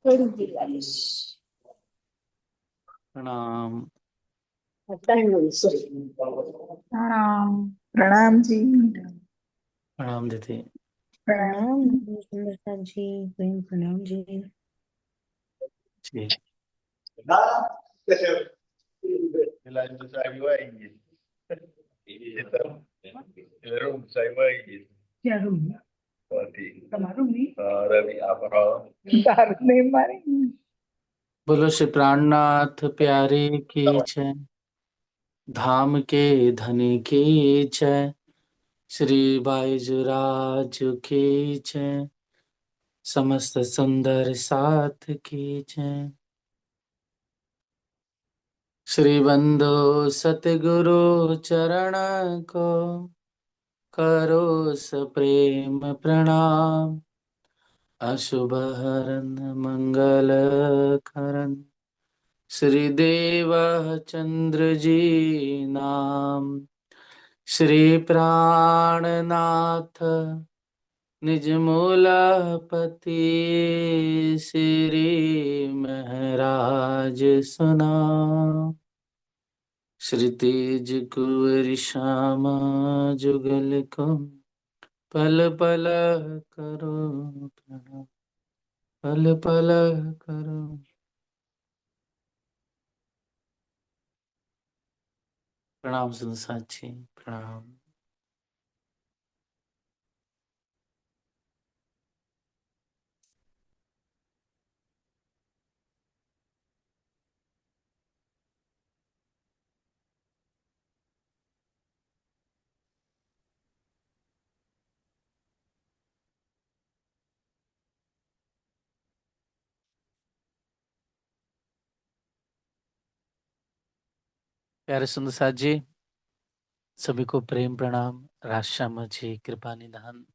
प्रणाम। प्रणाम। प्रणाम जी। प्रणाम दीदी। प्रणाम। प्रणाम सुंदरता जी। प्रेम प्रणाम जी। जी। Nilai sai mai itu rum sai mai क्या रूम? berarti तुम्हारा रूम नहीं? Ravi Abra दारू नहीं मारी। बोलो श्री प्राणनाथ प्यारे की जय। धाम के धनी की जय। श्री बाईजुराज की जय। समस्त सुंदर साथ की जय। श्री बंधु सतगुरु चरण को करो सप्रेम प्रणाम। अशुभ हरन मंगल करन श्रीदेव चंद्र जी नाम। श्री प्राणनाथ निज मूलपति श्री महराज सुना। श्री तेज कुंवर श्यामा जुगल को पल पल करो प्रणाम। पल पल करो। प्रणाम संसाची प्रणाम। प्यारे सुंदर साथ जी, सभी को प्रेम प्रणाम। राजश्याम जी कृपा निधान।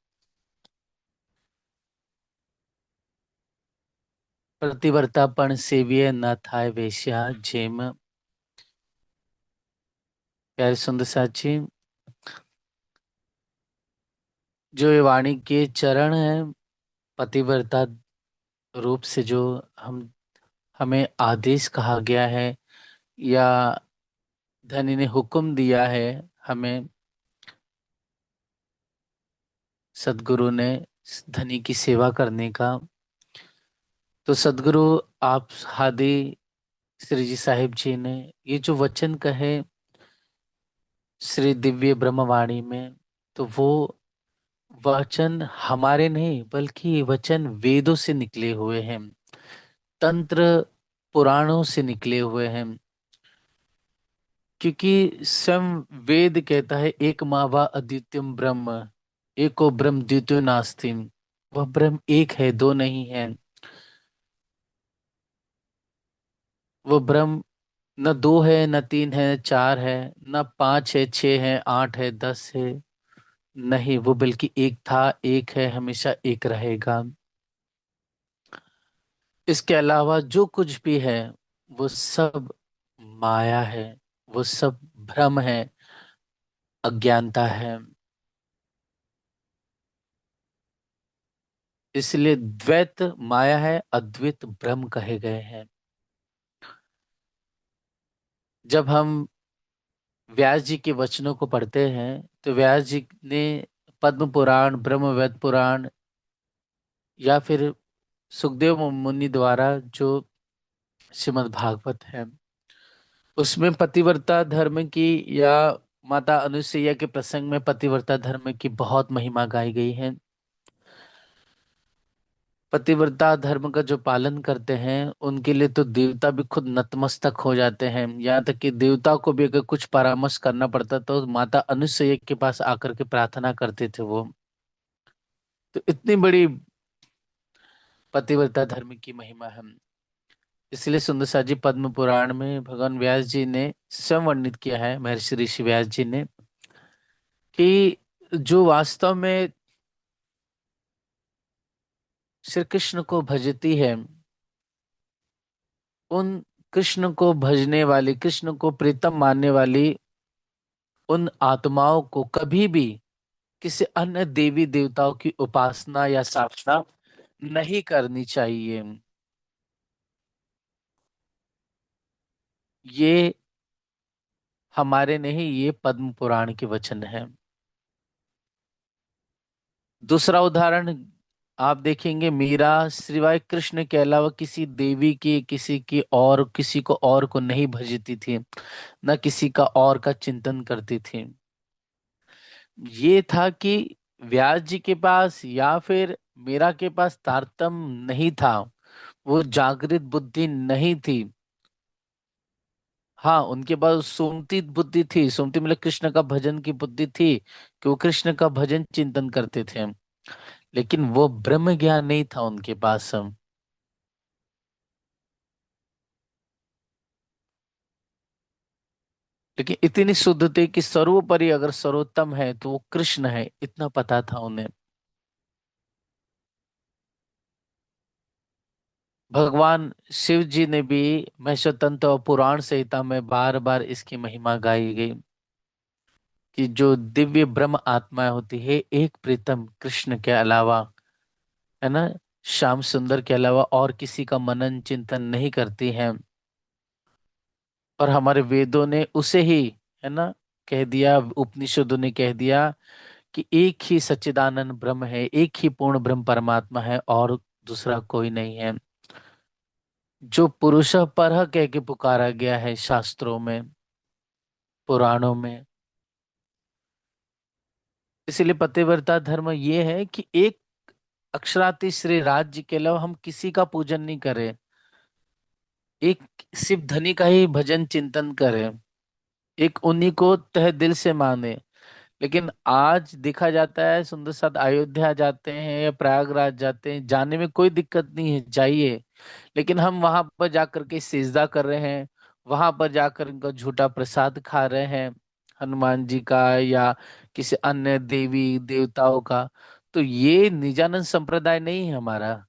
प्रतिवर्तापण सेविय न थाय वेश्या जेम। प्यारे सुंदर साथ जी, जो ये वाणी के चरण है, पतिव्रता रूप से जो हम हमें आदेश कहा गया है या धनी ने हुक्म दिया है हमें, सदगुरु ने धनी की सेवा करने का। तो सदगुरु आप हादी श्री जी साहिब जी ने ये जो वचन कहे श्री दिव्य ब्रह्मवाणी में, तो वो वचन हमारे नहीं बल्कि ये वचन वेदों से निकले हुए हैं, तंत्र पुराणों से निकले हुए हैं। क्योंकि स्वयं वेद कहता है एक मावा अद्वितीयम ब्रह्म, एको ब्रह्म द्वितीयो नास्ति। वह ब्रह्म एक है, दो नहीं है। वो ब्रह्म न दो है, न तीन है, न चार है, न पांच है, छह है, आठ है, 10 है। नहीं, वो बल्कि एक था, एक है, हमेशा एक रहेगा। इसके अलावा जो कुछ भी है वो सब माया है, वो सब भ्रम है, अज्ञानता है। इसलिए द्वैत माया है, अद्वैत ब्रह्म कहे गए हैं। जब हम व्यास जी के वचनों को पढ़ते हैं तो व्यास जी ने पद्म पुराण, ब्रह्मवैवर्त पुराण या फिर सुखदेव मुनि द्वारा जो श्रीमद् भागवत है उसमें पतिव्रता धर्म की या माता अनुसुईया के प्रसंग में पतिव्रता धर्म की बहुत महिमा गाई गई है। पतिव्रता धर्म का जो पालन करते हैं उनके लिए तो देवता भी खुद नतमस्तक हो जाते हैं। यहाँ तक कि देवता को भी अगर कुछ परामर्श करना पड़ता तो माता अनुसुईया के पास आकर के प्रार्थना करते थे वो। तो इतनी बड़ी पतिव्रता धर्म की महिमा है। इसलिए सुंदर सा जी पद्म पुराण में भगवान व्यास जी ने स्वयं वर्णित किया है, महर्षि ऋषि व्यास जी ने, कि जो वास्तव में श्री कृष्ण को भजती है, उन कृष्ण को भजने वाली, कृष्ण को प्रीतम मानने वाली उन आत्माओं को कभी भी किसी अन्य देवी देवताओं की उपासना या साधना नहीं करनी चाहिए। ये हमारे नहीं, ये पद्म पुराण के वचन है। दूसरा उदाहरण आप देखेंगे, मीरा सिवाय कृष्ण के अलावा किसी देवी की, किसी की और किसी को और को नहीं भजती थी, न किसी का और का चिंतन करती थी। ये था कि व्यास जी के पास या फिर मीरा के पास तारतम्य नहीं था, वो जागृत बुद्धि नहीं थी। हाँ, उनके पास सुमति बुद्धि थी, सुमति मतलब कृष्ण का भजन की बुद्धि थी, कि वो कृष्ण का भजन चिंतन करते थे, लेकिन वो ब्रह्म ज्ञान नहीं था उनके पास। लेकिन इतनी शुद्ध थे कि सर्वोपरि अगर सर्वोत्तम है तो वो कृष्ण है, इतना पता था उन्हें। भगवान शिव जी ने भी महर्षि और पुराण संहिता में बार बार इसकी महिमा गाई गई, कि जो दिव्य ब्रह्म आत्माएं होती है एक प्रीतम कृष्ण के अलावा, है ना, श्याम सुंदर के अलावा और किसी का मनन चिंतन नहीं करती हैं। और हमारे वेदों ने उसे ही, है ना, कह दिया, उपनिषदों ने कह दिया कि एक ही सच्चिदानंद ब्रह्म है, एक ही पूर्ण ब्रह्म परमात्मा है और दूसरा कोई नहीं है, जो पुरुष परह कह के पुकारा गया है शास्त्रों में, पुराणों में। इसीलिए पतिव्रता धर्म ये है कि एक अक्षराति श्री राज्य के अलावा हम किसी का पूजन नहीं करें, एक शिव धनी का ही भजन चिंतन करें, एक उन्हीं को तहे दिल से माने। लेकिन आज देखा जाता है, सुंदर साथ अयोध्या जाते हैं या प्रयागराज जाते हैं, जाने में कोई दिक्कत नहीं है, जाइए, लेकिन हम वहां पर जाकर के सिजदा कर रहे हैं, वहां पर जाकर इनका झूठा प्रसाद खा रहे हैं, हनुमान जी का या किसी अन्य देवी देवताओं का। तो ये निजानंद संप्रदाय नहीं है हमारा,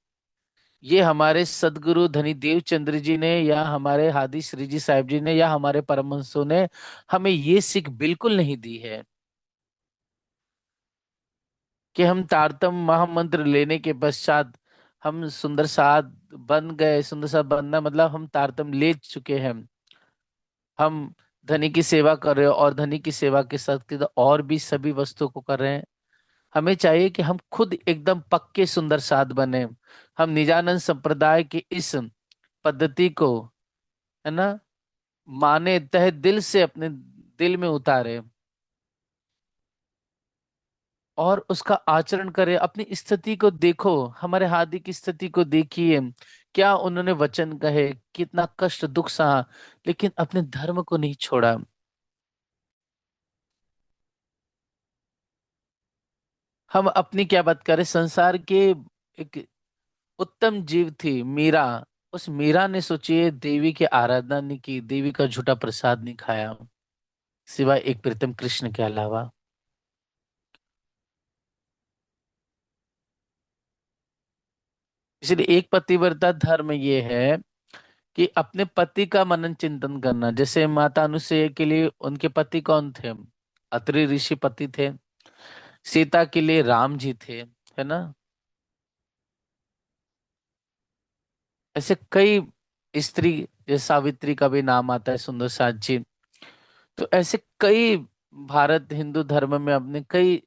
ये हमारे सदगुरु धनी देव चंद्र जी ने या हमारे हादी श्री जी साहिब जी ने या हमारे परमहंसों ने हमें ये सीख बिल्कुल नहीं दी है, कि हम तारतम महामंत्र लेने के पश्चात हम सुंदर साध बन गए। सुंदर साध बनना मतलब हम तारतम ले चुके हैं, हम धनी की सेवा कर रहे हो और धनी की सेवा के साथ के और भी सभी वस्तुओं को कर रहे हैं। हमें चाहिए कि हम खुद एकदम पक्के सुंदर साध बने, हम निजानंद संप्रदाय की इस पद्धति को, है ना, माने, तहे दिल से अपने दिल में उतारे और उसका आचरण करे। अपनी स्थिति को देखो, हमारे हादी की स्थिति को देखिए, क्या उन्होंने वचन कहे, कितना कष्ट दुख सहा, लेकिन अपने धर्म को नहीं छोड़ा। हम अपनी क्या बात करें, संसार के एक उत्तम जीव थी मीरा, उस मीरा ने सोचिए देवी की आराधना नहीं की, देवी का झूठा प्रसाद नहीं खाया, सिवाय एक प्रीतम कृष्ण के अलावा। इसलिए एक पतिव्रता धर्म ये है कि अपने पति का मनन चिंतन करना। जैसे माता अनुसुईया के लिए उनके पति कौन थे? अत्रि ऋषि पति थे। सीता के लिए राम जी थे, है ना। ऐसे कई स्त्री, जैसे सावित्री का भी नाम आता है, सुंदर साथ जी। तो ऐसे कई भारत हिंदू धर्म में अपने कई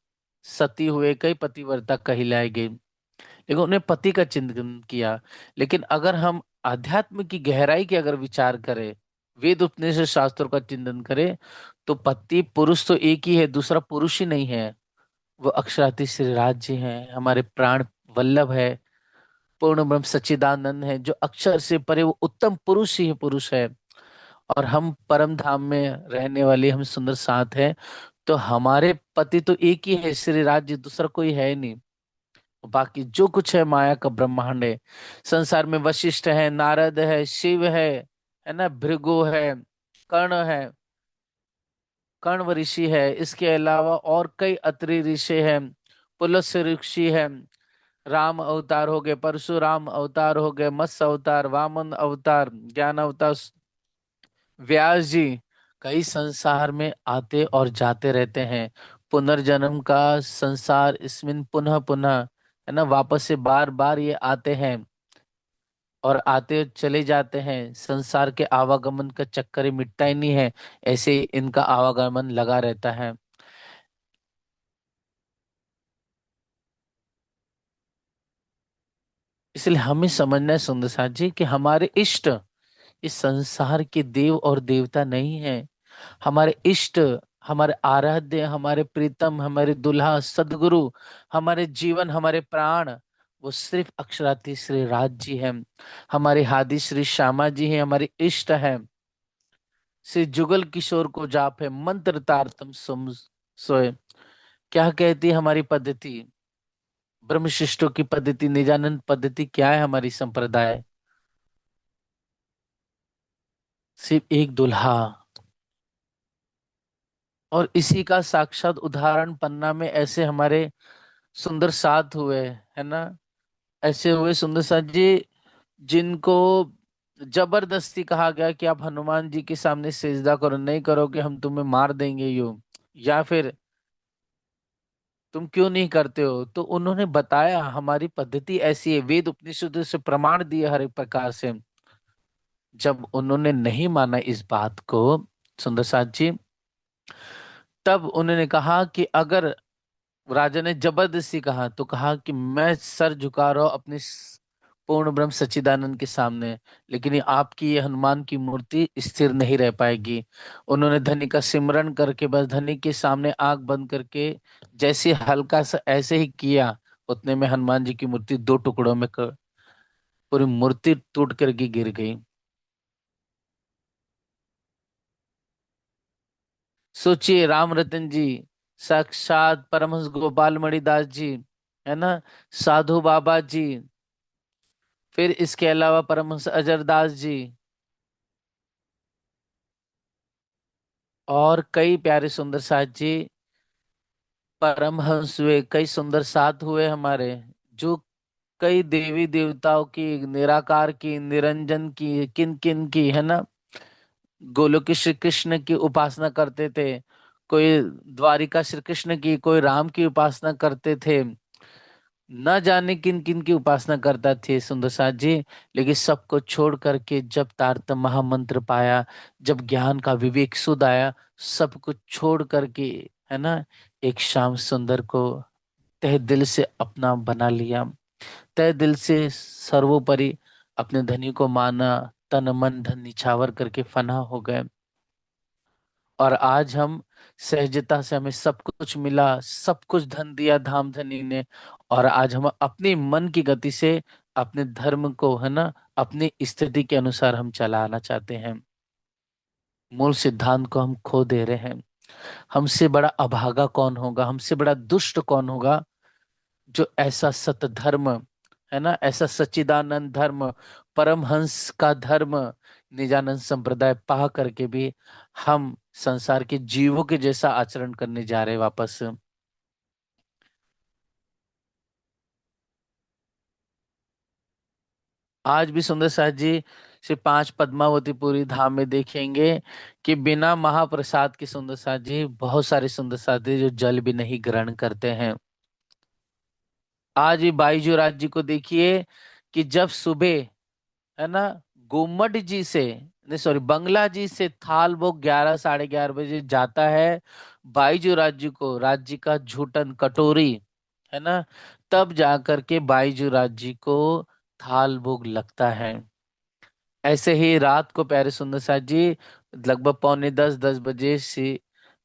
सती हुए, कई पतिव्रता कहलाए गए, लेकिन उन्हें पति का चिंतन किया। लेकिन अगर हम अध्यात्म की गहराई की अगर विचार करें, वेद उपनिषद शास्त्रों का चिंतन करें, तो पति पुरुष तो एक ही है, दूसरा पुरुष ही नहीं है। वो अक्षराति श्री राज जी हैं, हमारे प्राण वल्लभ है, पूर्ण ब्रह्म सच्चिदानंद है, जो अक्षर से परे वो उत्तम पुरुष ही पुरुष है। और हम परम धाम में रहने वाले हम सुंदर साथ हैं। तो हमारे पति तो एक ही है, श्री राज जी, दूसरा कोई है ही नहीं। बाकी जो कुछ है माया का ब्रह्मांड है। संसार में वशिष्ठ है, नारद है, शिव है ना, भृगु है, कर्ण है, कण्व ऋषि है, इसके अलावा और कई अत्रि ऋषि हैं, पुलस्त्य ऋषि है, राम अवतार हो गए, परशुराम अवतार हो गए, मत्स्य अवतार, वामन अवतार, ज्ञान अवतार, व्यास जी। कई संसार में आते और जाते रहते हैं। पुनर्जन्म का संसार, इसमें पुनः पुनः, है ना, वापस से बार बार ये आते हैं। और आते चले जाते हैं, संसार के आवागमन का चक्कर ही मिटता ही नहीं है, ऐसे ही इनका आवागमन लगा रहता है। इसलिए हमें समझना है सुंदर साथ जी कि हमारे इष्ट इस संसार के देव और देवता नहीं है। हमारे इष्ट, हमारे आराध्य, हमारे प्रीतम, हमारे दुल्हा सदगुरु, हमारे जीवन, हमारे प्राण, वो सिर्फ अक्षराती श्री राज जी हैं। हमारे हादी श्री श्यामा जी हैं, हमारे इष्ट हैं। श्री जुगल किशोर को जाप है, मंत्र तारतम सुम सोए। क्या कहती है हमारी पद्धति? ब्रह्म शिष्टों की पद्धति, निजानंद पद्धति क्या है हमारी संप्रदाय? सिर्फ एक दुल्हा, और इसी का साक्षात उदाहरण पन्ना में ऐसे हमारे सुंदर साथ हुए, है ना। ऐसे हुए सुंदर साथ जी जिनको जबरदस्ती कहा गया कि आप हनुमान जी के सामने सेजदा करो, नहीं करोगे हम तुम्हें मार देंगे यूं, या फिर तुम क्यों नहीं करते हो, तो उन्होंने बताया हमारी पद्धति ऐसी है, वेद उपनिषद से प्रमाण दिए हर एक प्रकार से। जब उन्होंने नहीं माना इस बात को सुंदर साथ जी, तब उन्होंने कहा कि अगर राजा ने जबरदस्ती कहा तो कहा कि मैं सर झुका रहा हूं अपने पूर्ण ब्रह्म सच्चिदानंद के सामने, लेकिन ये आपकी ये हनुमान की मूर्ति स्थिर नहीं रह पाएगी। उन्होंने धनी का सिमरन करके बस धनी के सामने आंख बंद करके जैसे हल्का सा ऐसे ही किया, उतने में हनुमान जी की मूर्ति दो टुकड़ों में पूरी मूर्ति टूट करके गिर गई। सोचिए, राम रतन जी, साक्षात परमहंस गोपाल मणिदास जी, है ना, साधु बाबा जी, फिर इसके अलावा परमहंस अजरदास जी, और कई प्यारे सुंदर साथ जी, परमहंस हुए, कई सुंदर साथ हुए हमारे, जो कई देवी देवताओं की, निराकार की, निरंजन की, किन किन की, है ना, गोलोक के श्री कृष्ण की उपासना करते थे, कोई द्वारिका श्री कृष्ण की, कोई राम की उपासना करते थे, न जाने किन किन की उपासना करता थे सुंदर साथ जी। लेकिन सबको छोड़ करके जब तारतम महामंत्र पाया, जब ज्ञान का विवेक सुध आया, सब कुछ छोड़ करके, है ना, एक श्याम सुंदर को तहे दिल से अपना बना लिया, तहे दिल से सर्वोपरि अपने धनी को माना, तन मन धन निछावर करके फना हो गए। और आज हम सहजता से, हमें सब कुछ मिला, सब कुछ धन दिया धाम धनी ने, और आज हम अपनी मन की गति से अपने धर्म को, है ना, अपनी स्थिति के अनुसार हम चलाना चाहते हैं। मूल सिद्धांत को हम खो दे रहे हैं। हमसे बड़ा अभागा कौन होगा, हमसे बड़ा दुष्ट कौन होगा, जो ऐसा सत धर्म, है ना, ऐसा सच्चिदानंद धर्म, परमहंस का धर्म, निजानंद संप्रदाय पा करके भी हम संसार के जीवों के जैसा आचरण करने जा रहे हैं वापस। आज भी सुंदर साथ जी से पांच पद्मावतीपुरी धाम में देखेंगे कि बिना महाप्रसाद के सुंदर साथ जी, बहुत सारे सुंदर साथ जी जो जल भी नहीं ग्रहण करते हैं। आज भी बाईजू राज जी को देखिए कि जब सुबह, है ना, गुम्मट जी से, नहीं सॉरी, बंगला जी से थाल वो 11 साढ़े 11 बजे जाता है बाईजू राज्य को, राज्य का झूठन कटोरी, है ना, तब जाकर के बाईजू राज्य को थाल भोग लगता है। ऐसे ही रात को प्यारे सुंदर साथ जी लगभग पौने 10 10 बजे से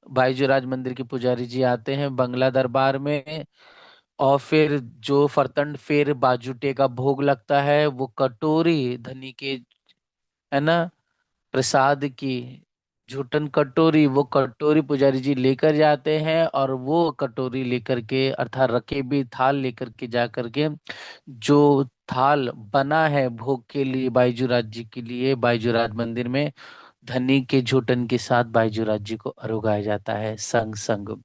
बाईजू राज मंदिर के पुजारी जी आते हैं बंगला दरबार में, और फिर जो फरतंड फिर बाजूटे का भोग लगता है, वो कटोरी धनी के, है ना, प्रसाद की झूठन कटोरी, वो कटोरी पुजारी जी लेकर जाते हैं, और वो कटोरी लेकर के, अर्थात रकेबी थाल लेकर के जा करके, जो थाल बना है भोग के लिए बाईजूराज जी के लिए बाईजूराज मंदिर में, धनी के झूठन के साथ बाईजूराज जी को अरुगाया जाता है संग संग।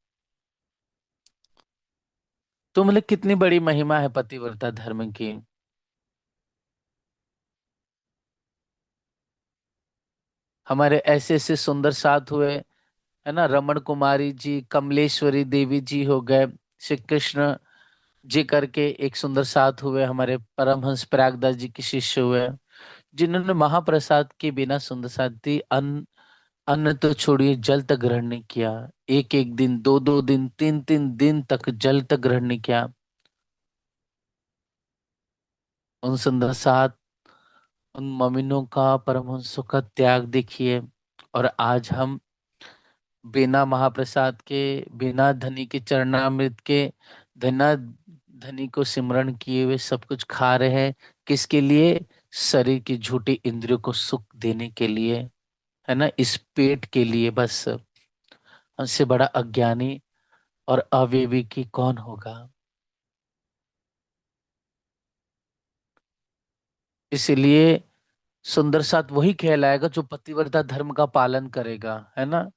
तो मतलब कितनी बड़ी महिमा है पतिव्रता धर्म की। हमारे ऐसे ऐसे सुंदर साथ हुए, है ना, रमण कुमारी जी, कमलेश्वरी देवी जी हो गए, श्री कृष्ण जी करके एक सुंदर साथ हुए, हमारे परमहंस प्रयागदास जी के शिष्य हुए, जिन्होंने महाप्रसाद के बिना सुंदर साथी अन्न अन्न तो छोड़िए जल तक ग्रहण नहीं किया। एक एक दिन, दो दो दिन, तीन तीन दिन तक जल तक ग्रहण नहीं किया। उन सुंदर साथ, उन ममीनों का, परमहंसों का त्याग देखिए। और आज हम बिना महाप्रसाद के, बिना धनी के चरणामृत के, धना धनी को सिमरण किए हुए सब कुछ खा रहे हैं। किसके लिए? शरीर की झूठी इंद्रियों को सुख देने के लिए, है ना, इस पेट के लिए बस। हमसे बड़ा अज्ञानी और अविवेकी कौन होगा? इसलिए सुंदर साथ वही कहलाएगा जो पतिव्रता धर्म का पालन करेगा, है ना।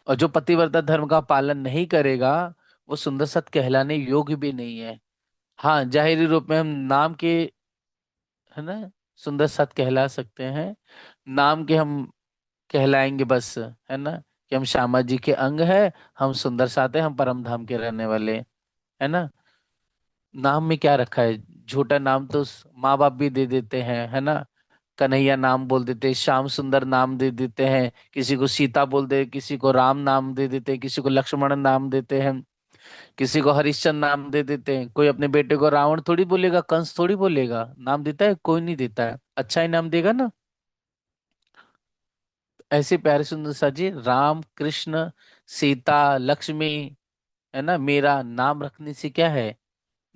और जो पतिव्रता धर्म का पालन नहीं करेगा, वो सुंदर साथ कहलाने योग्य भी नहीं है। हाँ, जाहिरी रूप में हम नाम के, है ना, सुंदर साथ कहला सकते हैं। नाम के हम कहलाएंगे बस, है ना, कि हम श्यामा जी के अंग है, हम सुंदर साथ है, हम परम धाम के रहने वाले, है ना। नाम में क्या रखा है? झूठा नाम तो माँ बाप भी दे देते हैं, है ना। कन्हैया नाम बोल देते हैं, श्याम सुंदर नाम दे देते हैं, किसी को सीता बोल दे, किसी को राम नाम दे देते हैं, किसी को लक्ष्मण नाम देते हैं, किसी को हरिश्चंद्र नाम दे देते हैं। कोई अपने बेटे को रावण थोड़ी बोलेगा, कंस थोड़ी बोलेगा। नाम देता है? कोई नहीं देता है। अच्छा ही नाम देगा ना। ऐसे प्यारे सुंदर सा जी, राम कृष्ण सीता लक्ष्मी, है ना, मेरा नाम रखने से क्या है?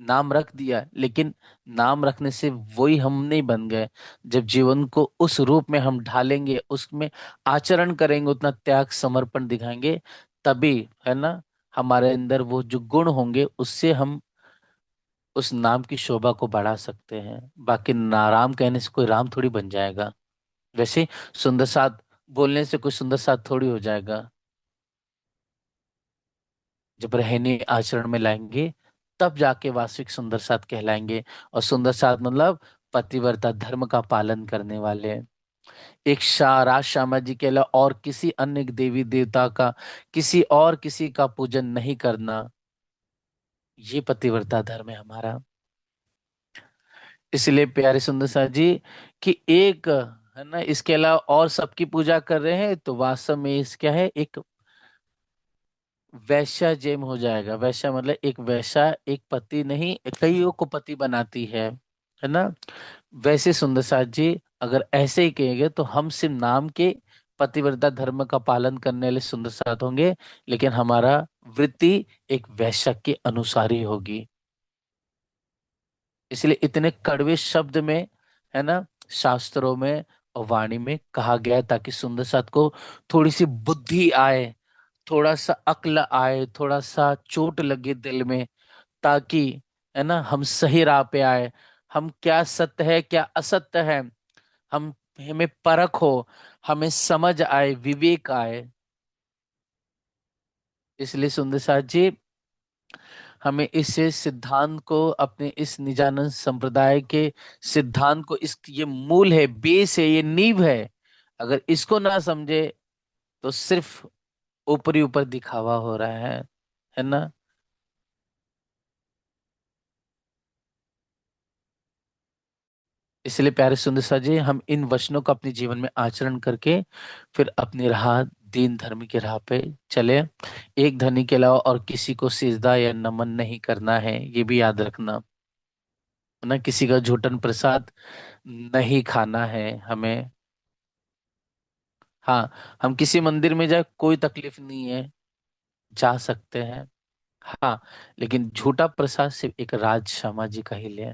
नाम रख दिया, लेकिन नाम रखने से वही हम नहीं बन गए। जब जीवन को उस रूप में हम ढालेंगे, उसमें आचरण करेंगे, उतना त्याग समर्पण दिखाएंगे, तभी, है ना, हमारे अंदर वो जो गुण होंगे, उससे हम उस नाम की शोभा को बढ़ा सकते हैं। बाकी नाराम कहने से कोई राम थोड़ी बन जाएगा। वैसे सुंदर साथ बोलने से कोई सुंदर साथ थोड़ी हो जाएगा। जब रहने आचरण में लाएंगे, तब जाके वास्तविक सुंदर साथ कहलाएंगे। और सुंदर साथ मतलब पतिव्रता धर्म का पालन करने वाले। एक राज श्यामा जी के अलावा और किसी अन्य देवी देवता का, किसी और किसी का पूजन नहीं करना, ये पतिव्रता धर्म है हमारा। इसलिए प्यारे सुंदर साथ जी, कि एक, है ना, इसके अलावा और सबकी पूजा कर रहे हैं, तो वास्तव में इस क्या है, एक वैश्या जेम हो जाएगा। वैश्या मतलब एक वैश्या, एक पति नहीं, कईयों को पति बनाती है ना। वैसे सुंदर साथ जी, अगर ऐसे ही कहेंगे तो हम सिर्फ नाम के पतिव्रता धर्म का पालन करने वाले सुंदर साथ होंगे, लेकिन हमारा वृत्ति एक वैश्या के अनुसार ही होगी। इसलिए इतने कड़वे शब्द में, है ना, शास्त्रों में और वाणी में कहा गया है, ताकि सुंदर साथ को थोड़ी सी बुद्धि आए, थोड़ा सा अक्ल आए, थोड़ा सा चोट लगे दिल में, ताकि, है ना, हम सही राह पे आए। हम क्या सत्य है क्या असत्य है, हम हमें परख हो, हमें समझ आए, विवेक आए। इसलिए सुंदर साथ जी, हमें इस सिद्धांत को, अपने इस निजानंद संप्रदाय के सिद्धांत को, इस ये मूल है, बेस है, ये नींव है। अगर इसको ना समझे तो सिर्फ ऊपरी ऊपर दिखावा हो रहा है ना। इसलिए प्यारे सुंदर सा जी, हम इन वचनों का अपने जीवन में आचरण करके फिर अपनी राह, दीन धर्म की राह पे चले। एक धनी के अलावा और किसी को सिजदा या नमन नहीं करना है, ये भी याद रखना, है ना। किसी का झूठन प्रसाद नहीं खाना है हमें। हाँ, हम किसी मंदिर में जाए कोई तकलीफ नहीं है, जा सकते हैं। हाँ, लेकिन झूठा प्रसाद सिर्फ एक राज शर्मा जी का ही ले,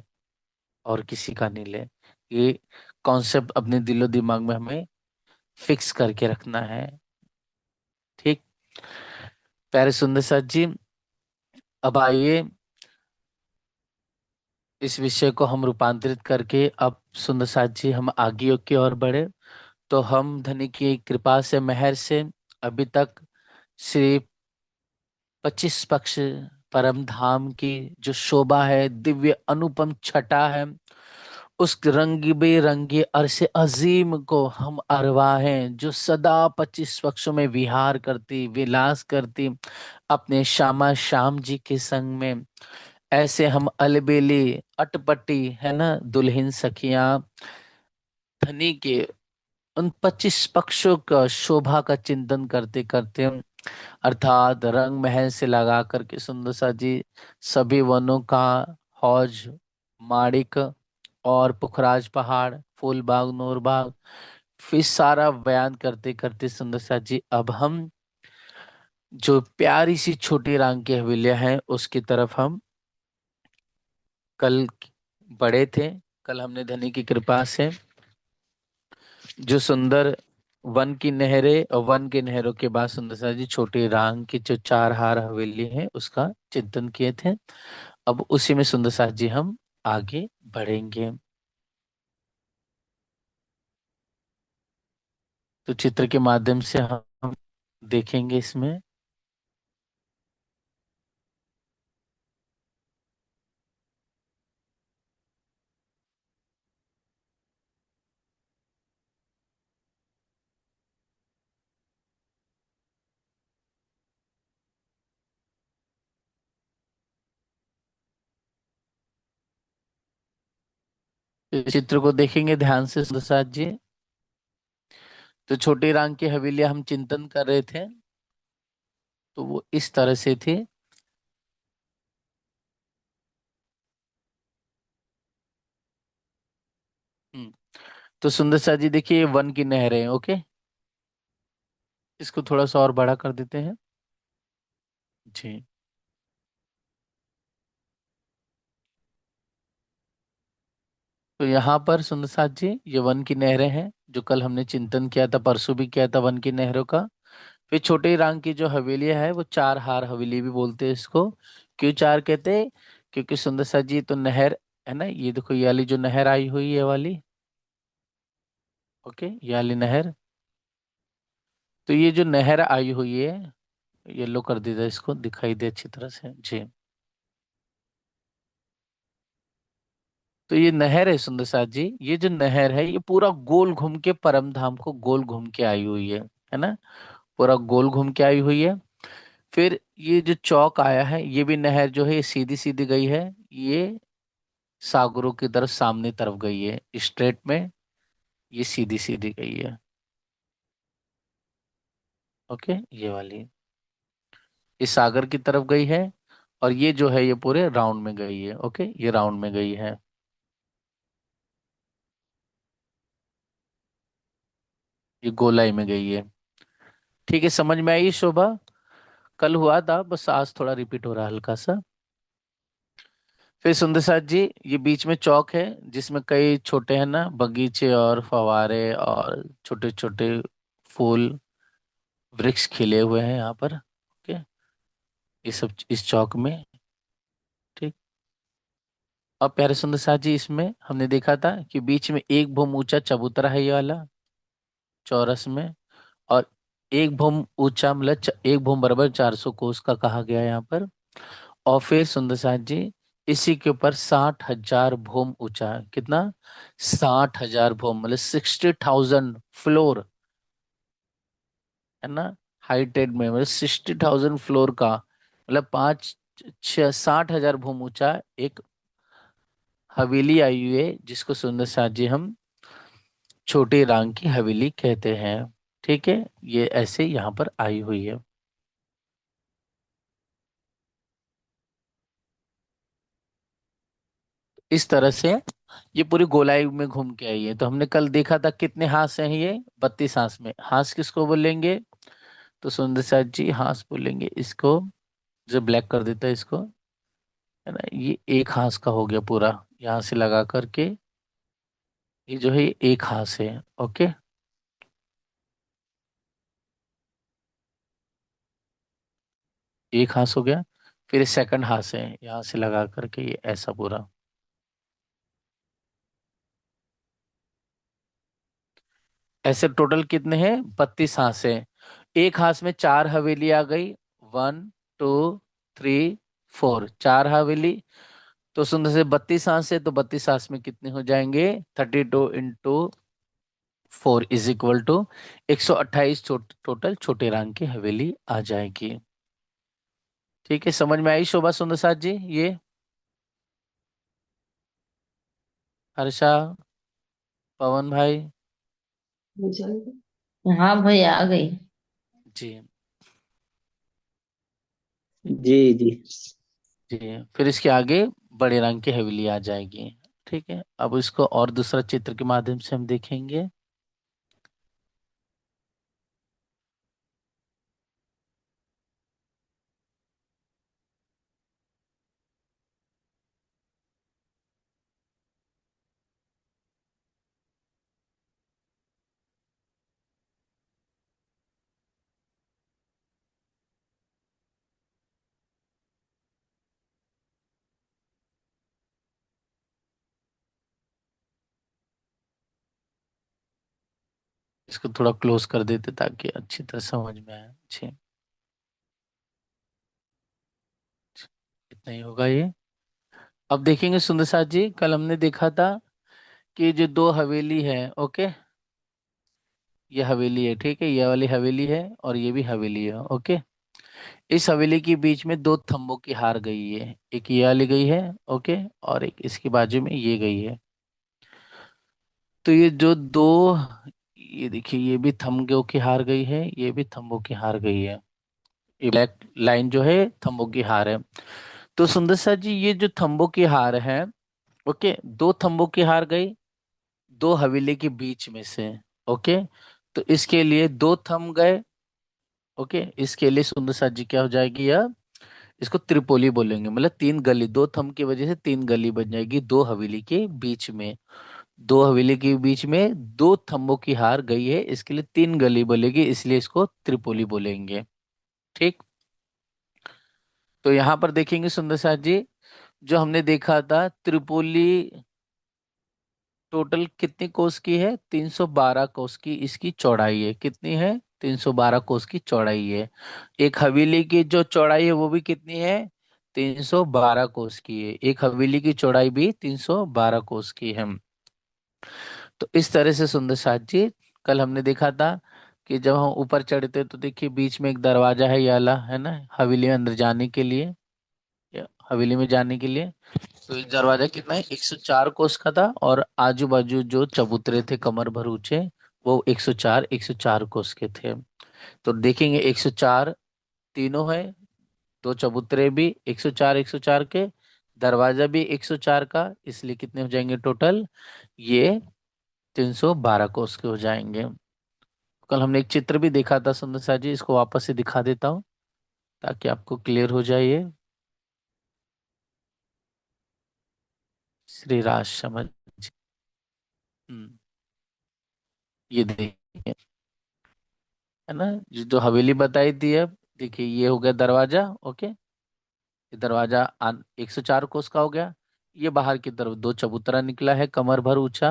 और किसी का नहीं ले। ये कॉन्सेप्ट अपने दिलो दिमाग में हमें फिक्स करके रखना है। ठीक। प्यारे सुंदर साथ जी, अब आइए इस विषय को हम रूपांतरित करके, अब सुंदर साथ जी हम आगे की ओर बढ़े। तो हम धनी की कृपा से, मेहर से, अभी तक श्री 25 पक्ष परम धाम की जो शोभा है, दिव्य अनुपम छटा है, उस रंग बेरंगी अरसे अजीम को हम अरवाहें, जो सदा 25 पक्षों में विहार करती, विलास करती अपने श्यामा श्याम जी के संग में, ऐसे हम अलबेली अटपटी, है ना, दुल्हन सखियां धनी के उन 25 पक्षों का शोभा का चिंतन करते करते, अर्थात रंग महल से लगा करके सुंदर सा जी सभी वनों का हौज, माणिक और पुखराज पहाड़, फूलबाग, नूरबाग, फिर सारा बयान करते करते सुंदर सा जी अब हम जो प्यारी सी छोटी राम की हवेलियां हैं उसकी तरफ हम कल बढ़े थे। कल हमने धनी की कृपा से जो सुंदर वन की नहरें और वन की नहरों के बाद सुंदर सा जी छोटी राम की जो चार हार हवेली है उसका चिंतन किए थे। अब उसी में सुंदर सा जी हम आगे बढ़ेंगे। तो चित्र के माध्यम से हम देखेंगे इसमें। इस चित्र को देखेंगे ध्यान से सुंदर सा जी। तो छोटी राम की हवेली हम चिंतन कर रहे थे तो वो इस तरह से थी। हम्म, तो सुंदर सा जी देखिए ये वन की नहर है। ओके, इसको थोड़ा सा और बड़ा कर देते हैं जी। तो यहाँ पर सुंदर साथ जी ये वन की नहरें हैं जो कल हमने चिंतन किया था, परसों भी किया था वन की नहरों का। फिर छोटे राम की जो हवेली है वो चार हार हवेली भी बोलते हैं इसको। क्यों चार कहते हैं? क्योंकि सुंदर साथ जी तो नहर है ना, ये देखो ये वाली जो नहर आई हुई है ये वाली। ओके, ये वाली नहर। तो ये जो नहर आई हुई है, येलो कर दीजिए इसको दिखाई दे अच्छी तरह से जी। तो ये नहर है सुंदर साथ जी, ये जो नहर है ये पूरा गोल घूम के परम धाम को गोल घूम के आई हुई है ना, पूरा गोल घूम के आई हुई है। फिर ये जो चौक आया है ये भी नहर जो है ये सीधी सीधी गई है, ये सागरों की तरफ सामने तरफ गई है स्ट्रेट में, ये सीधी सीधी गई है। ओके, ये वाली ये सागर की तरफ गई है और ये जो है ये पूरे राउंड में गई है। ओके, ये राउंड में गई है, ये गोलाई में गई है। ठीक है, समझ में आई शोभा? कल हुआ था बस आज थोड़ा रिपीट हो रहा है हल्का सा। फिर सुंदर साथ जी ये बीच में चौक है जिसमें कई छोटे हैं ना बगीचे और फवारे और छोटे छोटे फूल वृक्ष खिले हुए हैं यहाँ पर। ओके, ये सब इस चौक में। ठीक, और प्यारे सुंदर साथ जी इसमें हमने देखा था कि बीच में एक भूम ऊंचा चबूतरा है ये वाला चौरस में, और एक भूम ऊंचा मतलब एक भूम बराबर 400 कोस का कहा गया है यहाँ पर। और फिर सुंदर साथ जी इसी के ऊपर 60,000 भूम ऊंचा है। कितना? 60,000 भूम मतलब 60,000 फ्लोर है ना, हाइटेड में मतलब 60,000 फ्लोर का मतलब 60,000 भूम ऊंचा एक हवेली आई हुई है जिसको सुंदर साथ जी हम छोटी रांग की हवेली कहते हैं। ठीक है, ये ऐसे यहाँ पर आई हुई है इस तरह से। ये पूरी गोलाई में घूम के आई है। तो हमने कल देखा था कितने हाथ हैं ये? 32 हाथ में हाथ किसको बोलेंगे? तो सुंदर साथ जी हाथ बोलेंगे इसको, जो ब्लैक कर देता है इसको, है ना, ये एक हाथ का हो गया पूरा यहाँ से लगा करके। ये जो है ये एक हाथ है। ओके, एक हाथ हो गया। फिर सेकंड हाथ है यहाँ से लगा करके ये ऐसा पूरा। ऐसे टोटल कितने हैं? 32 हाथ है। एक हाथ में चार हवेली आ गई। 1 2 3 4 चार हवेली। तो सुंदर से 32 हाथ है तो 32 हाथ में कितने हो जाएंगे? 32 × 4 = 128 टोटल छोटे रंग की हवेली आ जाएगी। ठीक है, समझ में आई शोभा सुंदर साथ जी? ये हर्षा, पवन भाई, हाँ भाई आ गई। जी। जी जी। जी, फिर इसके आगे बड़े रंग की हवेली आ जाएगी। ठीक है, अब इसको और दूसरा चित्र के माध्यम से हम देखेंगे। इसको थोड़ा क्लोज कर देते ताकि अच्छी तरह समझ में आए। जी, इतना ही होगा ये। अब देखेंगे सुंदर साथ जी, कल हमने देखा था कि जो दो हवेली है, ओके, ये हवेली है, ठीक है, ये वाली हवेली है और ये भी हवेली है, ओके। इस हवेली के बीच में दो थंबों की हार गई है, एक ये वाली गई है, ओके, और एक इसकी बाजू में ये गई है। तो ये जो दो, ये देखिए, ये भी थंबों की हार गई है, ये भी थंबों की हार गई है। ये ब्लैक लाइन जो है थंबों की हार है। तो सुंदर सा जी, ये जो थंबों की हार है, ओके, दो थंबों की हार गई दो हवेली के बीच में से, ओके। तो इसके लिए दो थंब गए, ओके, इसके लिए सुंदर सा जी क्या हो जाएगी अब, इसको त्रिपोली बोलेंगे, मतलब तीन गली, दो थंब की वजह से तीन गली बन जाएगी दो हवेली के बीच में। दो हवेली के बीच में दो थंबों की हार गई है, इसके लिए तीन गली बोलेगी, इसलिए इसको त्रिपोली बोलेंगे। ठीक। तो यहाँ पर देखेंगे सुंदर साथ जी, जो हमने देखा था त्रिपोली टोटल कितनी कोस की है, 312 कोस की इसकी चौड़ाई है। कितनी है, 312 कोस की चौड़ाई है। एक हवेली की जो चौड़ाई है वो भी कितनी है, 312 कोस की है। एक हवेली की चौड़ाई भी 312 कोस की है। तो इस तरह से सुंदर साथ जी, कल हमने देखा था कि जब हम ऊपर चढ़ते तो देखिए बीच में एक दरवाजा है, ये वाला है ना, हवेली में अंदर जाने के लिए, या हवेली में जाने के लिए। तो ये दरवाजा कितना है, 104 कोस का था, और आजू बाजू जो चबूतरे थे कमर भर ऊंचे, वो 104 कोस के थे। तो देखेंगे 104 तीनों है, दो चबूतरे भी 104 के, दरवाजा भी 104 का, इसलिए कितने हो जाएंगे टोटल, ये 312 कोस के हो जाएंगे। कल हमने एक चित्र भी देखा था सुंदर सा जी, इसको वापस से दिखा देता हूँ ताकि आपको क्लियर हो जाए ये। श्री राज समझ। हम्म, ये देखिए, है ना, ये जो हवेली बताई थी, अब देखिए ये हो गया दरवाजा, ओके, ये दरवाजा 104 कोस का हो गया। ये बाहर की तरफ दो चबूतरा निकला है कमर भर ऊंचा,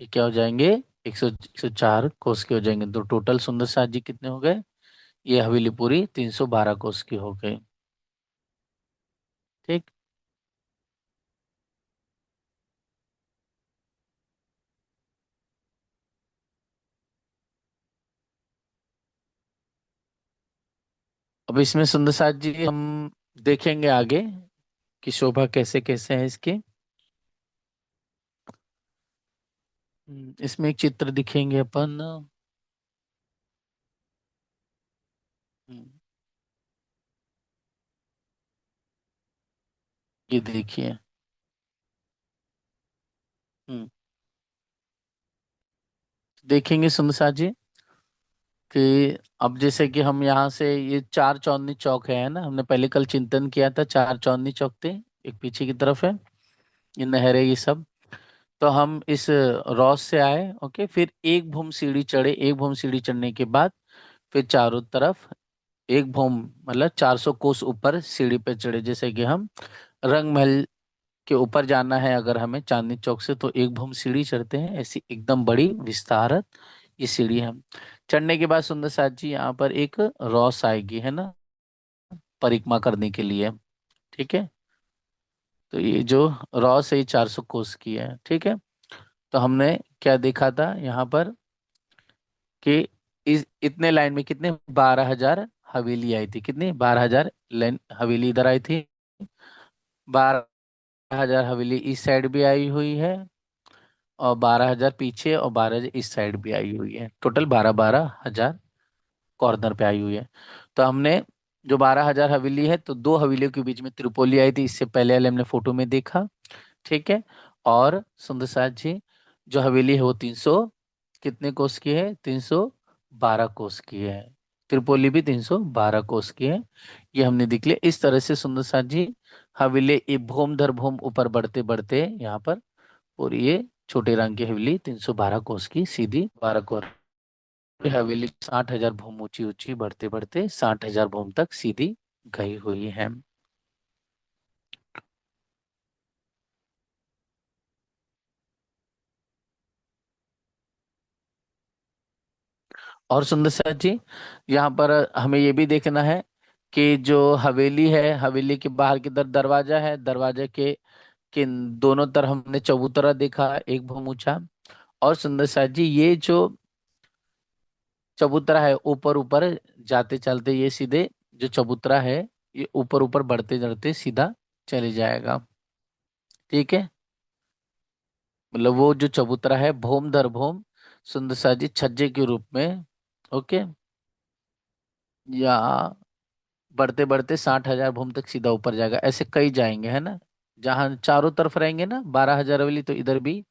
ये क्या हो जाएंगे, 104 कोस के हो जाएंगे। तो टोटल सुंदर साथ जी कितने हो गए, ये हवेली पूरी 312 कोस की हो गई। ठीक। अब इसमें सुंदर साथ जी हम देखेंगे आगे कि शोभा कैसे कैसे है इसकी। इसमें एक चित्र दिखेंगे अपन। हम्म, ये देखिए। हम्म, देखेंगे सुंदर साथ जी कि अब जैसे कि हम यहाँ से, ये चार चौंदनी चौक है ना, हमने पहले कल चिंतन किया था, चार चौंदनी चौक थे, एक पीछे की तरफ है, ये नहर है ये सब। तो हम इस रॉस से आए, ओके, फिर एक भूम सीढ़ी चढ़े, एक भूम सीढ़ी चढ़ने के बाद फिर चारों तरफ एक भूम, मतलब 400 कोस ऊपर सीढ़ी पे चढ़े। जैसे कि हम रंग महल के ऊपर जाना है अगर हमें चांदनी चौक से, तो एक भूम सीढ़ी चढ़ते हैं, ऐसी एकदम बड़ी विस्तारत ये सीढ़ी है। चढ़ने के बाद सुंदर साथ जी यहाँ पर एक रॉस आएगी, है ना, परिक्रमा करने के लिए। ठीक है। तो ये जो रॉस है ये 400 कोस की है। ठीक है। तो हमने क्या देखा था यहाँ पर कि इस इतने लाइन में कितने, 12,000 हवेली आई थी, कितनी, 12,000 लाइन हवेली इधर आई थी, 12,000 हवेली इस साइड भी आई हुई है, और 12,000 पीछे और 12,000 इस साइड भी आई हुई है। टोटल 12,000 कॉर्नर पे आई हुई है। तो हमने जो 12,000 हवेली है, तो दो हवेलियों के बीच में त्रिपोली आई थी, इससे पहले वाले हमने फोटो में देखा। ठीक है। और सुंदर साथ जी, जो हवेली है वो 300 कितने कोस की है? 312 कोस की है। त्रिपोली भी 312 कोस की है। ये हमने देख लिया। इस तरह से सुंदर साथ जी, हवेली ये भूम दर भूम ऊपर बढ़ते बढ़ते यहाँ पर, और ये छोटे रंग की हवेली 312 कोस की सीधी 12 कोस की हवेली 60,000 भूम ऊंची ऊंची बढ़ते बढ़ते 60,000 भूम तक सीधी गई हुई है। और सुंदर साथ जी, यहाँ पर हमें ये भी देखना है कि जो हवेली है, हवेली के बाहर की तरफ दरवाजा है, दरवाजे के दोनों तरफ हमने चबूतरा देखा एक भूम ऊंचा। और सुंदर साथ जी, ये जो चबूतरा है ऊपर ऊपर जाते चलते ये सीधे जो चबूतरा है, ये ऊपर ऊपर बढ़ते बढ़ते सीधा चले जाएगा। ठीक है। मतलब वो जो चबूतरा है भूम दर भूम सुंदर साथ जी छज्जे के रूप में, ओके, या बढ़ते बढ़ते 60,000 भूम तक सीधा ऊपर जाएगा। ऐसे कई जाएंगे, है ना। जहां चारों तरफ रहेंगे ना 12,000 हवेली, तो इधर भी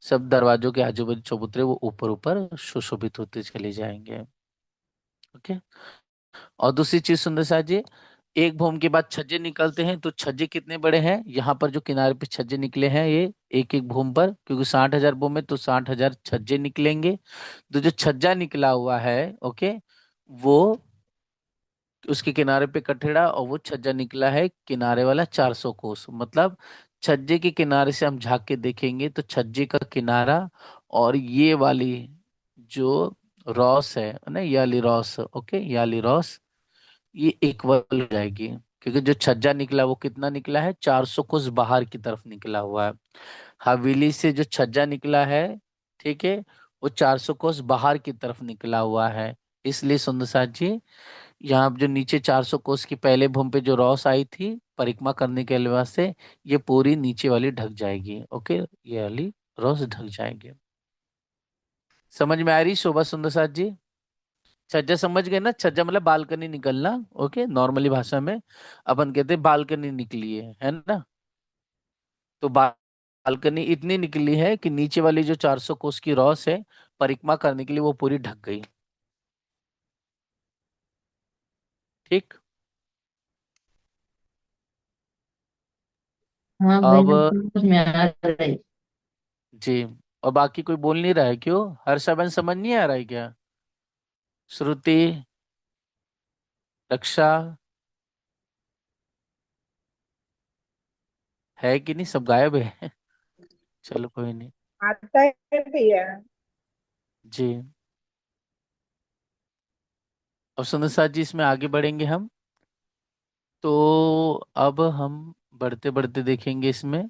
सब दरवाजों के आजू बाजू चबूतरे वो ऊपर ऊपर सुशोभित होते चले जाएंगे। ओके। और दूसरी चीज सुंदर साथ जी, एक भूम के बाद छज्जे निकलते हैं, तो छज्जे कितने बड़े हैं? यहाँ पर जो किनारे पे छज्जे निकले हैं, ये एक एक भूम पर, क्योंकि 60,000 भूम है तो 60,000 छज्जे निकलेंगे। तो जो छज्जा निकला हुआ है, ओके, वो उसके किनारे पे कठेड़ा, और वो छज्जा निकला है किनारे वाला 400 कोस। मतलब छज्जे के किनारे से हम झांक के देखेंगे तो छज्जे का किनारा और ये वाली जो रॉस है ना, ये वाली रॉस, ओके, ये वाली रॉस, ये इक्वल हो जाएगी। क्योंकि जो छज्जा निकला वो कितना निकला है? 400 कोस बाहर की तरफ निकला हुआ है। हवेली से जो छज्जा निकला है, ठीक है, वो 400 कोस बाहर की तरफ निकला हुआ है। इसलिए सुंदर साथ जी, यहाँ जो नीचे 400 कोस की पहले भूमि पे जो रॉस आई थी परिक्रमा करने के वास्ते, ये पूरी नीचे वाली ढक जाएगी। ओके, ये वाली रॉस ढक जाएगी। समझ में आ रही शोभा सुंदर साथ जी? छज्जा समझ गए ना? छज्जा मतलब बालकनी निकलना। ओके, नॉर्मली भाषा में अपन कहते हैं बालकनी निकली है ना। तो बालकनी इतनी निकली है कि नीचे वाली जो 400 कोस की रॉस है परिक्रमा करने के लिए वो पूरी ढक गई। ठीक। हाँ भाई, अब समझ में आ रहा है। जी, और बाकी कोई बोल नहीं रहा है? क्यों? हर शब्द समझ नहीं आ रहा है क्या? श्रुति, रक्षा, है कि नहीं? सब गायब है। चलो कोई नहीं। आता है भैया। जी। और सुनो साथ जी, इसमें आगे बढ़ेंगे हम। तो अब हम बढ़ते बढ़ते देखेंगे इसमें।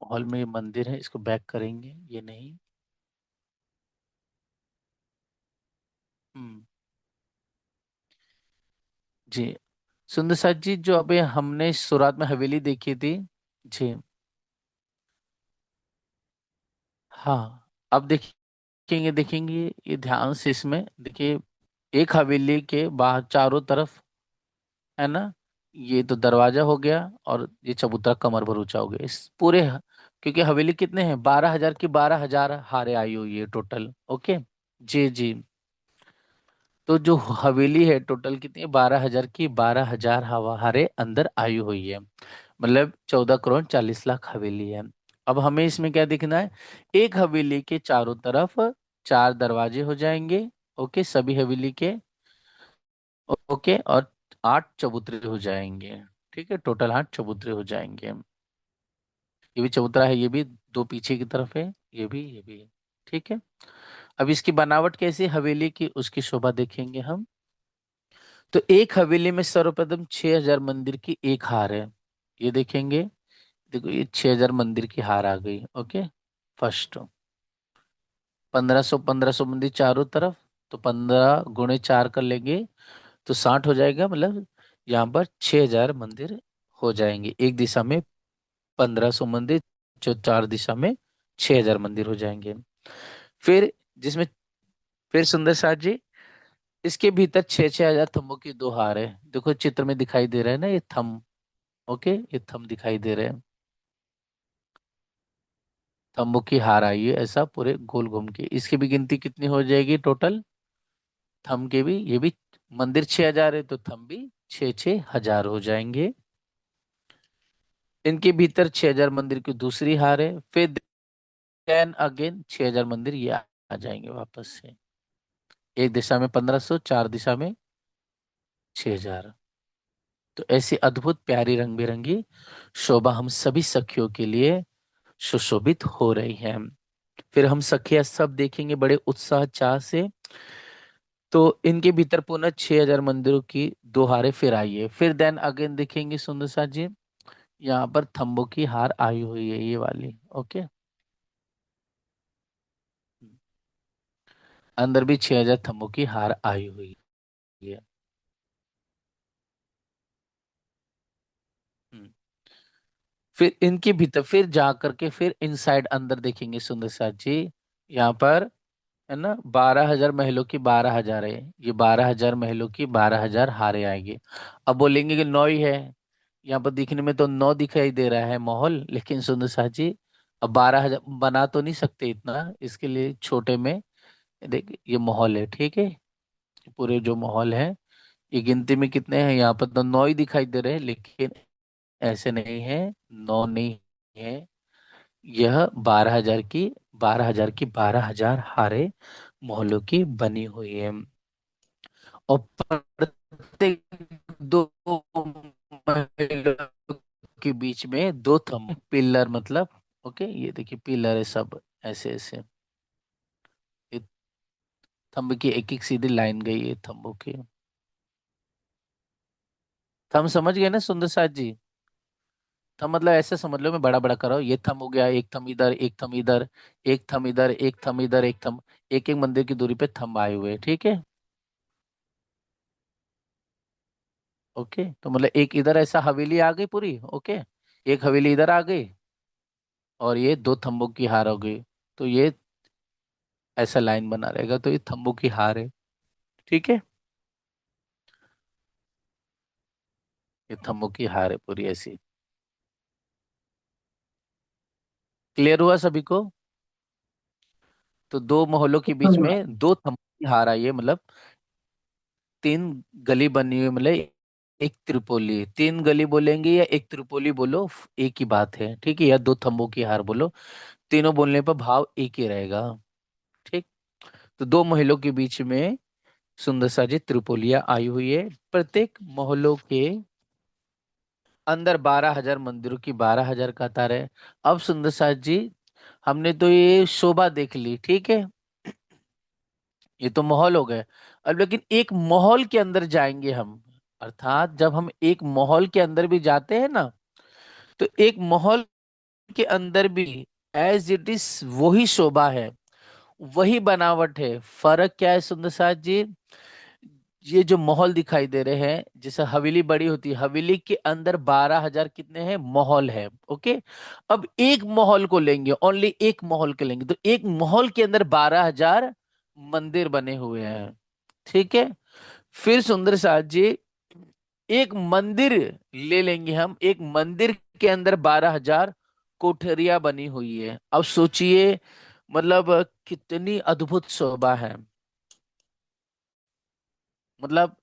हॉल में ये मंदिर है, इसको बैक करेंगे, ये नहीं। हम्म। जी। सुंदर साथ जी, जो अभी हमने शुरुआत में हवेली देखी थी। जी। हाँ, अब देखेंगे देखेंगे ये ध्यान से, इसमें देखिए, एक हवेली के बाहर चारों तरफ, है ना, ये तो दरवाजा हो गया, और ये चबूतरा कमर भर ऊंचा हो गया इस पूरे क्योंकि हवेली कितने हैं? 12,000 की 12,000 हारे आई हुई है टोटल। ओके। जी जी। तो जो हवेली है टोटल कितनी है? 12,000 की 12,000 हवा हारे अंदर आई हुई है। मतलब 14,40,00,000 हवेली है। अब हमें इसमें क्या देखना है? एक हवेली के चारों तरफ चार दरवाजे हो जाएंगे। ओके, सभी हवेली के। ओके, और 8 चबूतरे हो जाएंगे। ठीक है, टोटल 8 चबूतरे हो जाएंगे। ये भी चबूतरा है, ये भी दो पीछे की तरफ है, ये भी है। ठीक है। अब इसकी बनावट कैसी हवेली की, उसकी शोभा देखेंगे हम। तो एक हवेली में सर्वप्रथम 6,000 मंदिर की एक हार है। ये देखेंगे। देखो, ये 6,000 मंदिर की हार आ गई। ओके। फर्स्ट 1,500 मंदिर चारों तरफ, तो 15 गुणे 4 कर लेंगे तो 60 हो जाएगा। मतलब यहाँ पर 6,000 मंदिर हो जाएंगे। एक दिशा में 1500 मंदिर, जो 4 दिशा में 6000 मंदिर हो जाएंगे। फिर जिसमें, फिर सुंदर साथ जी, इसके भीतर 6-6 हजार थंबों की 2 हार है। देखो चित्र में दिखाई दे रहा है ना ये थंब। ओके, ये थंब दिखाई दे रहे हैं। तंबू की हार आई है ऐसा पूरे गोल घूम के। इसकी भी गिनती कितनी हो जाएगी टोटल? थंब के भी, ये भी मंदिर 6 हजार है तो थंब भी 6-6 हजार हो जाएंगे। इनके भीतर 6 हजार मंदिर की दूसरी हार है। फिर देन अगेन 6 हजार मंदिर ये आ जाएंगे वापस से। एक दिशा में 1500, 4 दिशा में 6 हजार। तो ऐसी अद्भुत प्यारी रंग बिरंगी शोभा हम सभी सखियों के लिए सुशोभित हो रही है। फिर हम सखियां सब देखेंगे बड़े उत्साह चाह से। तो इनके भीतर पुनः 6 हजार मंदिरों की 2 हारें फिर आई है। फिर देन अगेन देखेंगे सुंदर साथ जी, यहाँ पर थंबों की हार आई हुई है ये वाली। ओके, अंदर भी 6 हजार थंबों की हार आई हुई है। हम्म। फिर इनके भीतर फिर जा करके फिर इनसाइड अंदर देखेंगे सुंदर साथ जी, यहाँ पर है ना 12 हजार महलों की 12 हजार है। ये 12 हजार महलों की 12 हजार हारे आएंगे। अब बोलेंगे कि 9 ही है। यहाँ पर दिखने में तो 9 दिखाई दे रहा है माहौल, लेकिन सुंदर साथ जी अब 12 हजार बना तो नहीं सकते इतना, इसके लिए छोटे में देख ये माहौल है। ठीक है, पूरे जो माहौल है ये गिनती में कितने हैं, यहाँ पर तो 9 ही दिखाई दे रहे हैं, लेकिन ऐसे नहीं है, 9 नहीं है। यह 12 हजार की 12 हजार मोहल्लों की बनी हुई है। और प्रत्येक दो महिलाओं के बीच में 2 थंब पिलर, मतलब ओके, ये देखिए पिलर है सब ऐसे ऐसे। ये थंब की एक एक सीधी लाइन गई है थंबों की। थंब समझ गए ना सुंदर साथ जी? थंब मतलब ऐसे समझ लो, मैं बड़ा बड़ा कर रहा हूँ। ये थंब हो गया, एक थंब इधर, एक थंब इधर, एक थंब इधर, एक थंब इधर, एक थंब, एक एक मंदिर की दूरी पे थंब आए हुए हैं। ठीक है, ओके। तो मतलब एक इधर ऐसा हवेली आ गई पूरी। ओके, एक हवेली इधर आ गई और ये 2 थंबों की हार हो गई। तो ये ऐसा लाइन बना रहेगा, तो ये थंबों की हार है। ठीक है, ये थंबों की हार है पूरी ऐसी। क्लियर हुआ सभी को? तो 2 मोहल्लों के बीच में 2 थंबों की हार आई है, मतलब 3 गली बनी हुई, मतलब एक त्रिपोली। 3 गली बोलेंगे या एक त्रिपोली बोलो, एक ही बात है। ठीक है, या 2 थंबों की हार बोलो, तीनों बोलने पर भाव एक ही रहेगा। ठीक। तो 2 महलों के बीच में सुंदर सा जी त्रिपोलिया आई हुई है। प्रत्येक मोहल्लों के अंदर 12 हजार मंदिरों की 12 हजार कतार है। अब सुंदर सा जी, हमने तो ये शोभा देख ली। ठीक है, ये तो माहौल हो गए। अब लेकिन एक माहौल के अंदर जाएंगे हम, अर्थात जब हम एक माहौल के अंदर भी जाते हैं ना, तो एक माहौल के अंदर भी एज इट इज वही शोभा है, वही बनावट है। फर्क क्या है सुंदर साथ जी? ये जो माहौल दिखाई दे रहे हैं, जैसे हवेली बड़ी होती है, हवेली के अंदर 12 हजार कितने हैं माहौल है। ओके, अब एक माहौल को लेंगे, ओनली एक माहौल के लेंगे, तो एक माहौल के अंदर 12 हजार मंदिर बने हुए हैं। ठीक है, फिर सुंदर साथ जी एक मंदिर ले लेंगे हम, एक मंदिर के अंदर 12 हजार कोठरिया बनी हुई है। अब सोचिए, मतलब कितनी अद्भुत शोभा है। मतलब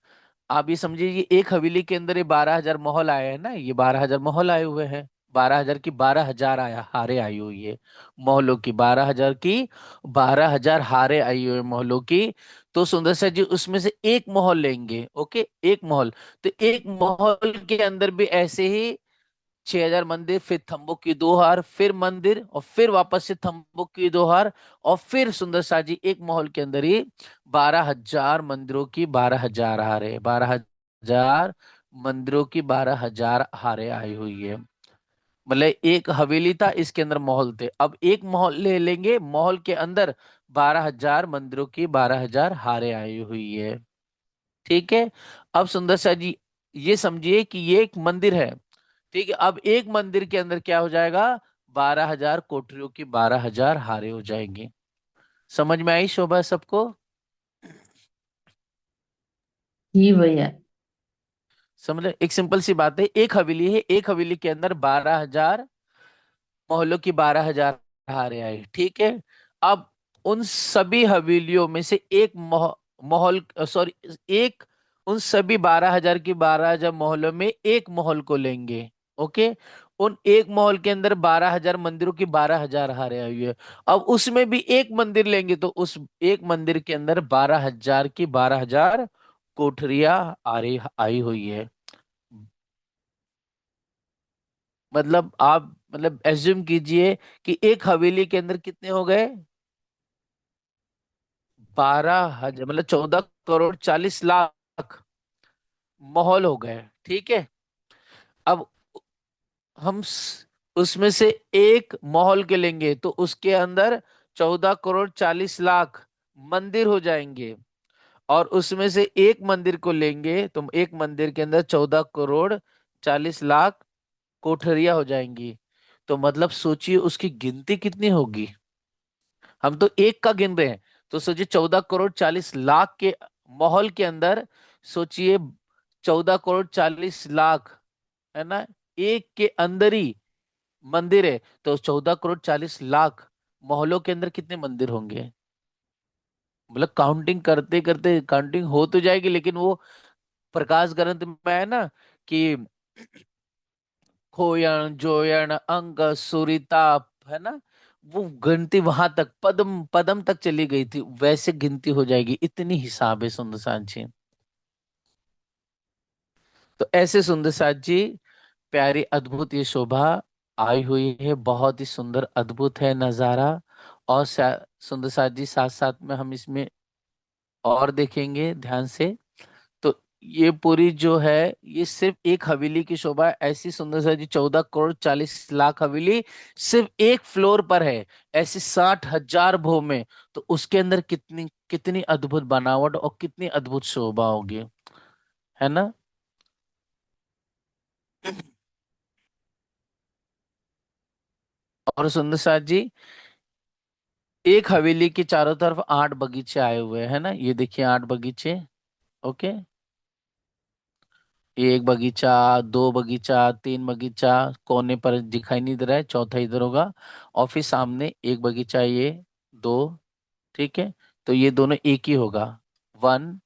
आप ये समझिए, ये एक हवेली के अंदर ये 12 हजार महल आए हैं ना, ये 12 हजार महल आए हुए हैं। 12 हजार की 12 हजार आया हारे आई हुई है महलों की, 12 हजार की 12 हजार हारे आई हुई है महलों की। तो सुंदर सा जी उसमें से एक महल लेंगे। ओके, एक महल, तो एक महल के अंदर भी ऐसे ही 6 हजार मंदिर, फिर थंबों की 2 हार, फिर मंदिर, और फिर वापस से थंबों की 2 हार, और फिर सुंदर सा जी एक माहौल के अंदर ही 12 हजार मंदिरों की 12 हजार हारे, 12 हजार मंदिरों की 12 हजार हारे आई हुई है। मतलब एक हवेली था, इसके अंदर महल थे। अब एक महल ले लेंगे, महल के अंदर 12 हजार मंदिरों की 12 हजार हारे आई हुई है। ठीक है, अब सुंदर सा जी ये समझिए कि ये एक मंदिर है, ठीक है, अब एक मंदिर के अंदर क्या हो जाएगा, 12,000 कोठरियों की 12,000 हारे हो जाएंगे। समझ में आई शोभा सबको? जी भैया। समझ, एक सिंपल सी बात है, एक हवेली है, एक हवेली के अंदर 12,000 मोहल्लों की 12,000 हारे आए, ठीक है। अब उन सभी हवेलियों में से एक मोहल, सॉरी, एक, उन सभी 12,000 की 12,000 मोहल्लों में एक मोहल को लेंगे। ओके, उन एक मोहल के अंदर 12,000 मंदिरों की 12,000 हारे आई हुई है। अब उसमें भी एक मंदिर लेंगे तो उस एक मंदिर के अंदर 12,000 की 12,000 कोठरिया आ रही आई हुई है। मतलब आप, मतलब एज्यूम कीजिए कि एक हवेली के अंदर कितने हो गए, 12,000, मतलब 14,40,00,000 माहौल हो गए, ठीक है। अब हम उसमें से एक माहौल के लेंगे तो उसके अंदर 14,40,00,000 मंदिर हो जाएंगे, और उसमें से एक मंदिर को लेंगे तो एक मंदिर के अंदर 14,40,00,000 कोठरिया हो जाएंगी। तो मतलब सोचिए उसकी गिनती कितनी होगी। हम तो एक का गिन रहे हैं, तो सोचिए 14,40,00,000 के माहौल के अंदर, सोचिए 14,40,00,000, है ना, एक के अंदर ही मंदिर है, तो 14,40,00,000 मोहल्लों के अंदर कितने मंदिर होंगे। मतलब काउंटिंग करते करते काउंटिंग हो तो जाएगी, लेकिन वो प्रकाश ग्रंथ में है ना कि खोयण जोयण अंग सुरिताप, है ना, वो गिनती वहां तक पदम पदम तक चली गई थी, वैसे गिनती हो जाएगी, इतनी हिसाब है सुंदर साथ जी। तो ऐसे सुंदर साथ जी, प्यारी अद्भुत ये शोभा आई हुई है, बहुत ही सुंदर अद्भुत है नजारा। और सुंदर साथ जी, साथ साथ में हम इसमें और देखेंगे ध्यान से। तो ये पूरी जो है, ये सिर्फ एक हवेली की शोभा है। ऐसी सुंदर सा जी 14,40,00,000 हवेली सिर्फ एक फ्लोर पर है, ऐसी 60,000 भवन में, तो उसके अंदर कितनी कितनी अद्भुत बनावट और कितनी अद्भुत शोभा होगी, है ना। और सुंदर साथ जी, एक हवेली के चारों तरफ 8 बगीचे आए हुए हैं ना, ये देखिए 8 बगीचे। ओके, एक बगीचा, दो बगीचा, तीन बगीचा, कोने पर दिखाई नहीं दे रहा है, चौथा इधर होगा। और फिर सामने एक बगीचा, ये दो, ठीक है। तो ये दोनों एक ही होगा, 1,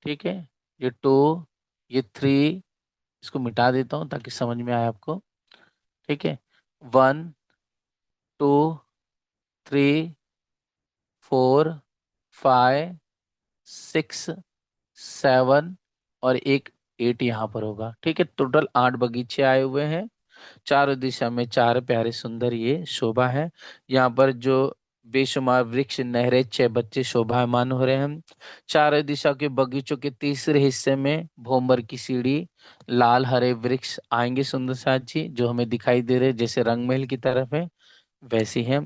ठीक है, ये 2, ये 3, इसको मिटा देता हूँ ताकि समझ में आए आपको, ठीक है। 1, 2, 3, 4, 5, 6, 7, और एक 8 यहाँ पर होगा, ठीक है। टोटल 8 बगीचे आए हुए हैं, चारों दिशा में 4 प्यारे सुंदर ये शोभा है। यहाँ पर जो बेशुमार वृक्ष, नहरें, 6 बच्चे शोभायमान हो रहे हैं। चारों दिशा के बगीचों के तीसरे हिस्से में भोमर की सीढ़ी, लाल हरे वृक्ष आएंगे सुंदर साथ जी, जो हमें दिखाई दे रहे जैसे रंग महल की तरफ है वैसी है।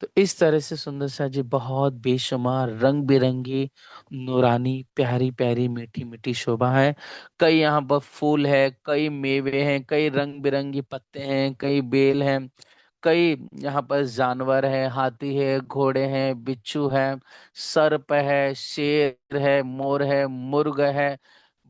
तो इस तरह से सुंदर सा जी बहुत बेशुमार रंग बिरंगी नूरानी प्यारी प्यारी मीठी मीठी शोभा है। कई यहाँ पर फूल है, कई मेवे हैं, कई रंग बिरंगी पत्ते हैं, कई बेल हैं, कई यहाँ पर जानवर है, हाथी है, घोड़े हैं, बिच्छू है, सर्प है, शेर है, मोर है, मुर्ग है,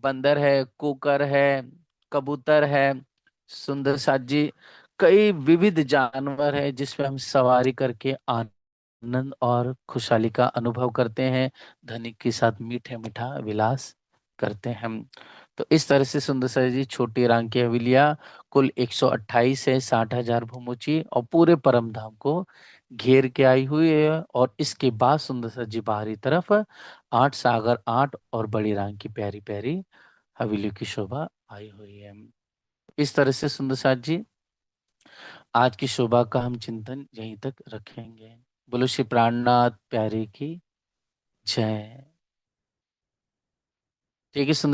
बंदर है, कुकर है, कबूतर है, सुंदर सा जी कई विविध जानवर हैं जिसपे हम सवारी करके आनंद और खुशहाली का अनुभव करते हैं, धनिक के साथ मीठे मीठा विलास करते हैं हम। तो इस तरह से सुंदर सा जी छोटी रांग की हवेलियां कुल 128 है, 60,000 भूमोची, और पूरे परम धाम को घेर के आई हुई है। और इसके बाद सुंदर सा जी बाहरी तरफ 8 सागर, 8 और बड़ी रांग की प्यारी प्यारी हवेली की शोभा आई हुई है। इस तरह से सुंदर साथ जी आज की शोभा का हम चिंतन यहीं तक रखेंगे। बोलो श्री प्राणनाथ प्यारे की जय। ठीक है सुंदर